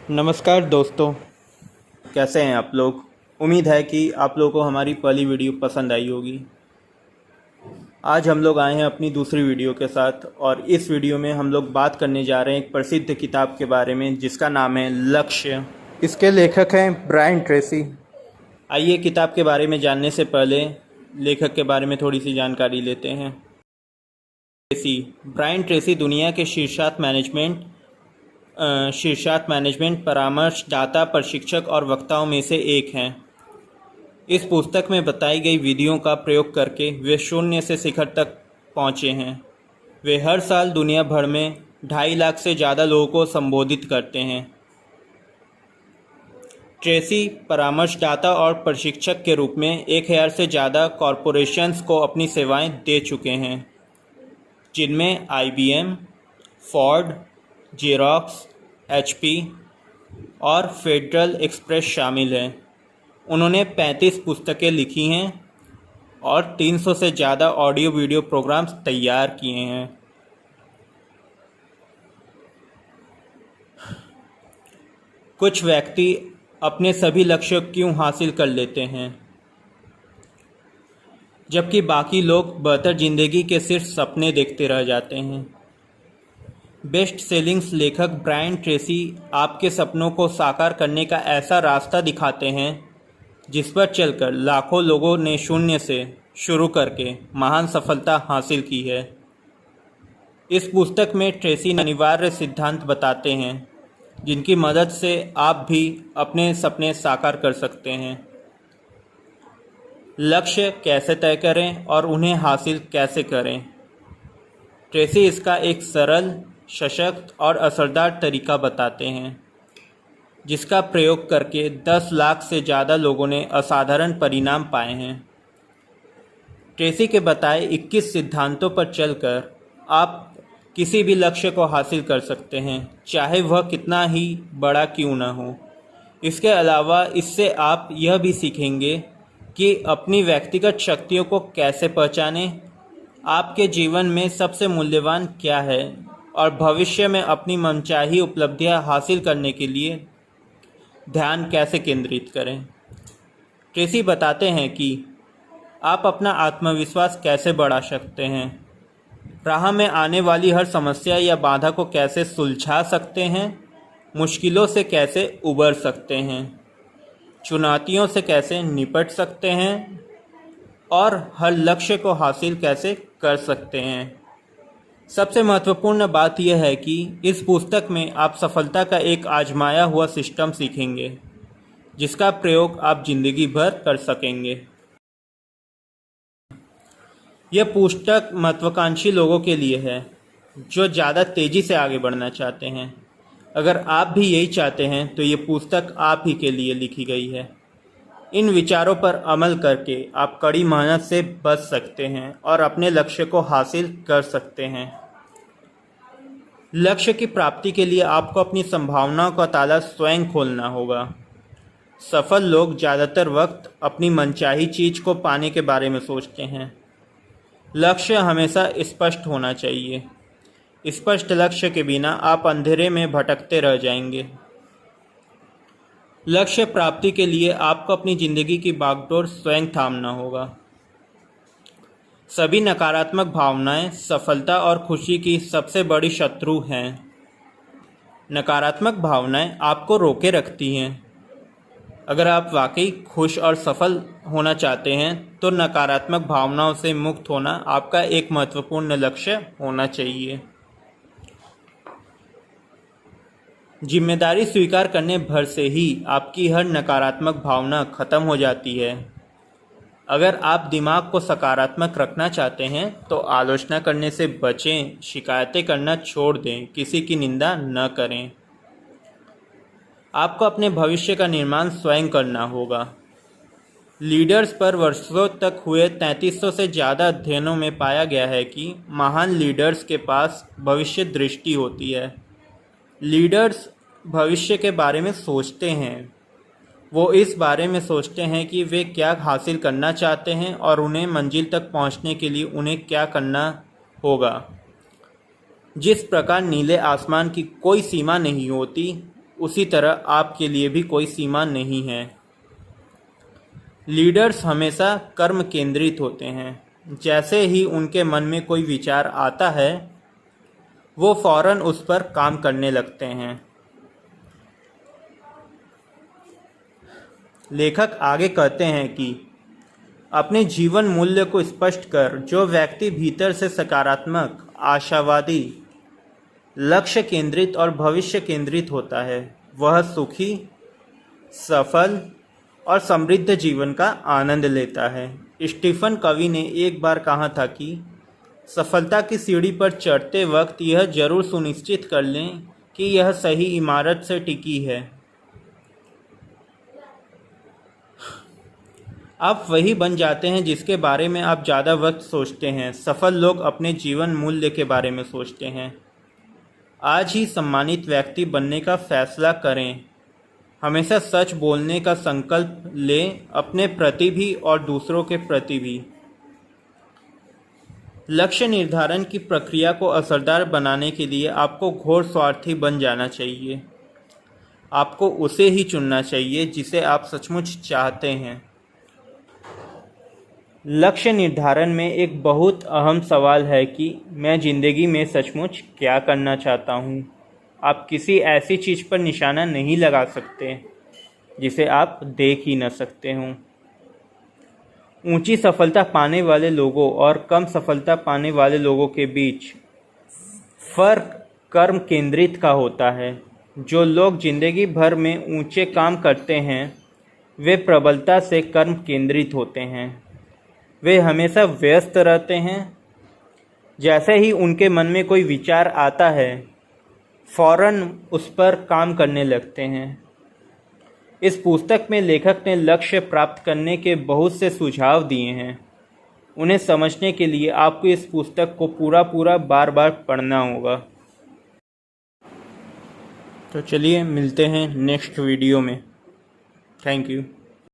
नमस्कार दोस्तों, कैसे हैं आप लोग। उम्मीद है कि आप लोगों को हमारी पहली वीडियो पसंद आई होगी। आज हम लोग आए हैं अपनी दूसरी वीडियो के साथ और इस वीडियो में हम लोग बात करने जा रहे हैं एक प्रसिद्ध किताब के बारे में जिसका नाम है लक्ष्य। इसके लेखक हैं ब्रायन ट्रेसी। आइए किताब के बारे में जानने से पहले लेखक के बारे में थोड़ी सी जानकारी लेते हैं। ब्रायन ट्रेसी दुनिया के शीर्षात मैनेजमेंट परामर्शदाता, प्रशिक्षक और वक्ताओं में से एक हैं। इस पुस्तक में बताई गई विधियों का प्रयोग करके वे शून्य से शिखर तक पहुँचे हैं। वे हर साल दुनिया भर में 2.5 लाख से ज़्यादा लोगों को संबोधित करते हैं। ट्रेसी परामर्शदाता और प्रशिक्षक के रूप में 1000 से ज़्यादा कॉरपोरेशंस को अपनी सेवाएं दे चुके हैं, जिनमें IBM, फोर्ड, जेरॉक्स, HP और फेडरल एक्सप्रेस शामिल हैं। उन्होंने 35 पुस्तकें लिखी हैं और 300 से ज़्यादा ऑडियो वीडियो प्रोग्राम्स तैयार किए हैं। कुछ व्यक्ति अपने सभी लक्ष्य क्यों हासिल कर लेते हैं, जबकि बाकी लोग बेहतर जिंदगी के सिर्फ सपने देखते रह जाते हैं। बेस्ट सेलिंग्स लेखक ब्रायन ट्रेसी आपके सपनों को साकार करने का ऐसा रास्ता दिखाते हैं जिस पर चलकर लाखों लोगों ने शून्य से शुरू करके महान सफलता हासिल की है। इस पुस्तक में ट्रेसी अनिवार्य सिद्धांत बताते हैं जिनकी मदद से आप भी अपने सपने साकार कर सकते हैं। लक्ष्य कैसे तय करें और उन्हें हासिल कैसे करें। ट्रेसी इसका एक सरल, सशक्त और असरदार तरीका बताते हैं जिसका प्रयोग करके 10 लाख से ज़्यादा लोगों ने असाधारण परिणाम पाए हैं। ट्रेसी के बताए 21 सिद्धांतों पर चलकर आप किसी भी लक्ष्य को हासिल कर सकते हैं, चाहे वह कितना ही बड़ा क्यों न हो। इसके अलावा इससे आप यह भी सीखेंगे कि अपनी व्यक्तिगत शक्तियों को कैसे पहचानें, आपके जीवन में सबसे मूल्यवान क्या है और भविष्य में अपनी मनचाही उपलब्धियां हासिल करने के लिए ध्यान कैसे केंद्रित करें। ट्रेसी बताते हैं कि आप अपना आत्मविश्वास कैसे बढ़ा सकते हैं, राह में आने वाली हर समस्या या बाधा को कैसे सुलझा सकते हैं, मुश्किलों से कैसे उबर सकते हैं, चुनौतियों से कैसे निपट सकते हैं और हर लक्ष्य को हासिल कैसे कर सकते हैं। सबसे महत्वपूर्ण बात यह है कि इस पुस्तक में आप सफलता का एक आजमाया हुआ सिस्टम सीखेंगे जिसका प्रयोग आप जिंदगी भर कर सकेंगे। यह पुस्तक महत्वाकांक्षी लोगों के लिए है जो ज़्यादा तेज़ी से आगे बढ़ना चाहते हैं। अगर आप भी यही चाहते हैं तो ये पुस्तक आप ही के लिए लिखी गई है। इन विचारों पर अमल करके आप कड़ी मेहनत से बच सकते हैं और अपने लक्ष्य को हासिल कर सकते हैं। लक्ष्य की प्राप्ति के लिए आपको अपनी संभावनाओं का ताला स्वयं खोलना होगा। सफल लोग ज़्यादातर वक्त अपनी मनचाही चीज़ को पाने के बारे में सोचते हैं। लक्ष्य हमेशा स्पष्ट होना चाहिए। स्पष्ट लक्ष्य के बिना आप अंधेरे में भटकते रह जाएंगे। लक्ष्य प्राप्ति के लिए आपको अपनी ज़िंदगी की बागडोर स्वयं थामना होगा। सभी नकारात्मक भावनाएं सफलता और खुशी की सबसे बड़ी शत्रु हैं। नकारात्मक भावनाएं आपको रोके रखती हैं। अगर आप वाकई खुश और सफल होना चाहते हैं तो नकारात्मक भावनाओं से मुक्त होना आपका एक महत्वपूर्ण लक्ष्य होना चाहिए। जिम्मेदारी स्वीकार करने भर से ही आपकी हर नकारात्मक भावना खत्म हो जाती है। अगर आप दिमाग को सकारात्मक रखना चाहते हैं तो आलोचना करने से बचें, शिकायतें करना छोड़ दें, किसी की निंदा न करें। आपको अपने भविष्य का निर्माण स्वयं करना होगा। लीडर्स पर वर्षों तक हुए 3300 से ज़्यादा अध्ययनों में पाया गया है कि महान लीडर्स के पास भविष्य दृष्टि होती है। लीडर्स भविष्य के बारे में सोचते हैं। वो इस बारे में सोचते हैं कि वे क्या हासिल करना चाहते हैं और उन्हें मंजिल तक पहुंचने के लिए उन्हें क्या करना होगा। जिस प्रकार नीले आसमान की कोई सीमा नहीं होती, उसी तरह आपके लिए भी कोई सीमा नहीं है। लीडर्स हमेशा कर्म केंद्रित होते हैं। जैसे ही उनके मन में कोई विचार आता है वो फौरन उस पर काम करने लगते हैं। लेखक आगे कहते हैं कि अपने जीवन मूल्य को स्पष्ट कर जो व्यक्ति भीतर से सकारात्मक, आशावादी, लक्ष्य केंद्रित और भविष्य केंद्रित होता है वह सुखी, सफल और समृद्ध जीवन का आनंद लेता है। स्टीफन कवी ने एक बार कहा था कि सफलता की सीढ़ी पर चढ़ते वक्त यह जरूर सुनिश्चित कर लें कि यह सही इमारत से टिकी है। आप वही बन जाते हैं जिसके बारे में आप ज़्यादा वक्त सोचते हैं। सफल लोग अपने जीवन मूल्य के बारे में सोचते हैं। आज ही सम्मानित व्यक्ति बनने का फैसला करें। हमेशा सच बोलने का संकल्प लें, अपने प्रति भी और दूसरों के प्रति भी। लक्ष्य निर्धारण की प्रक्रिया को असरदार बनाने के लिए आपको घोर स्वार्थी बन जाना चाहिए। आपको उसे ही चुनना चाहिए जिसे आप सचमुच चाहते हैं। लक्ष्य निर्धारण में एक बहुत अहम सवाल है कि मैं ज़िंदगी में सचमुच क्या करना चाहता हूँ। आप किसी ऐसी चीज़ पर निशाना नहीं लगा सकते जिसे आप देख ही न सकते हों। ऊंची सफलता पाने वाले लोगों और कम सफलता पाने वाले लोगों के बीच फ़र्क कर्म केंद्रित का होता है। जो लोग जिंदगी भर में ऊंचे काम करते हैं वे प्रबलता से कर्म केंद्रित होते हैं। वे हमेशा व्यस्त रहते हैं। जैसे ही उनके मन में कोई विचार आता है फौरन उस पर काम करने लगते हैं। इस पुस्तक में लेखक ने लक्ष्य प्राप्त करने के बहुत से सुझाव दिए हैं। उन्हें समझने के लिए आपको इस पुस्तक को पूरा बार बार पढ़ना होगा। तो चलिए मिलते हैं नेक्स्ट वीडियो में। Thank you.